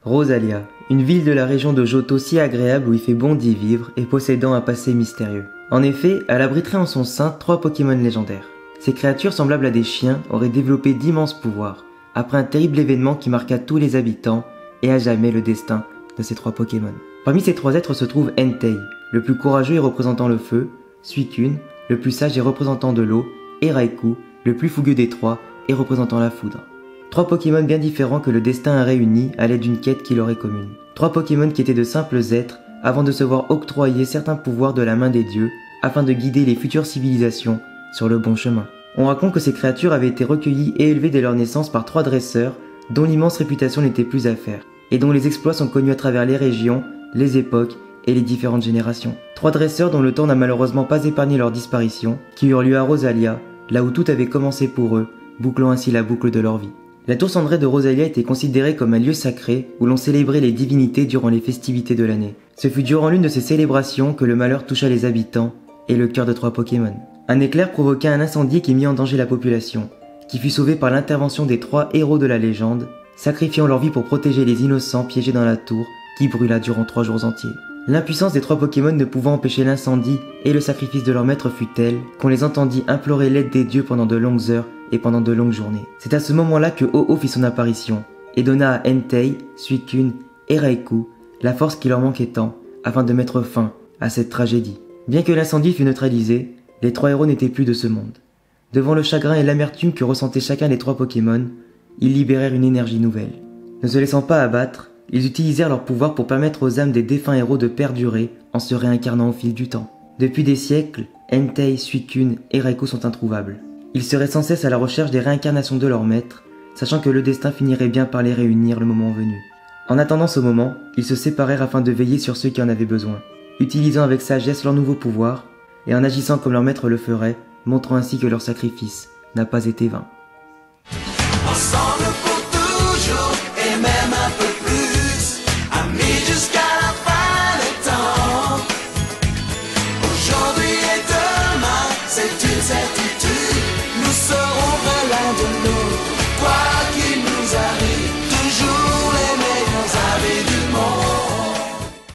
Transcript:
Rosalia, une ville de la région de Johto si agréable où il fait bon d'y vivre et possédant un passé mystérieux. En effet, elle abriterait en son sein 3 Pokémon légendaires. Ces créatures semblables à des chiens auraient développé d'immenses pouvoirs, après un terrible événement qui marqua tous les habitants et à jamais le destin de ces 3 Pokémon. Parmi ces 3 êtres se trouve Entei, le plus courageux et représentant le feu, Suicune, le plus sage et représentant de l'eau, et Raikou, le plus fougueux des 3 et représentant la foudre. 3 Pokémon bien différents que le destin a réunis à l'aide d'une quête qui leur est commune. 3 Pokémon qui étaient de simples êtres avant de se voir octroyer certains pouvoirs de la main des dieux afin de guider les futures civilisations sur le bon chemin. On raconte que ces créatures avaient été recueillies et élevées dès leur naissance par 3 dresseurs dont l'immense réputation n'était plus à faire et dont les exploits sont connus à travers les régions, les époques et les différentes générations. 3 dresseurs dont le temps n'a malheureusement pas épargné leur disparition, qui eurent lieu à Rosalia, là où tout avait commencé pour eux, bouclant ainsi la boucle de leur vie. La tour cendrée de Rosalia était considérée comme un lieu sacré où l'on célébrait les divinités durant les festivités de l'année. Ce fut durant l'une de ces célébrations que le malheur toucha les habitants et le cœur de 3 Pokémon. Un éclair provoqua un incendie qui mit en danger la population, qui fut sauvée par l'intervention des 3 héros de la légende, sacrifiant leur vie pour protéger les innocents piégés dans la tour qui brûla durant 3 jours entiers. L'impuissance des 3 Pokémon ne pouvant empêcher l'incendie et le sacrifice de leur maître fut telle qu'on les entendit implorer l'aide des dieux pendant de longues heures et pendant de longues journées. C'est à ce moment-là que Ho-Oh fit son apparition et donna à Entei, Suicune et Raikou la force qui leur manquait tant afin de mettre fin à cette tragédie. Bien que l'incendie fût neutralisé, les 3 héros n'étaient plus de ce monde. Devant le chagrin et l'amertume que ressentait chacun des 3 Pokémon, ils libérèrent une énergie nouvelle. Ne se laissant pas abattre, ils utilisèrent leur pouvoir pour permettre aux âmes des défunts héros de perdurer en se réincarnant au fil du temps. Depuis des siècles, Entei, Suicune et Raikou sont introuvables. Ils seraient sans cesse à la recherche des réincarnations de leur maître, sachant que le destin finirait bien par les réunir le moment venu. En attendant ce moment, ils se séparèrent afin de veiller sur ceux qui en avaient besoin, utilisant avec sagesse leur nouveau pouvoir et en agissant comme leur maître le ferait, montrant ainsi que leur sacrifice n'a pas été vain. Ensemble.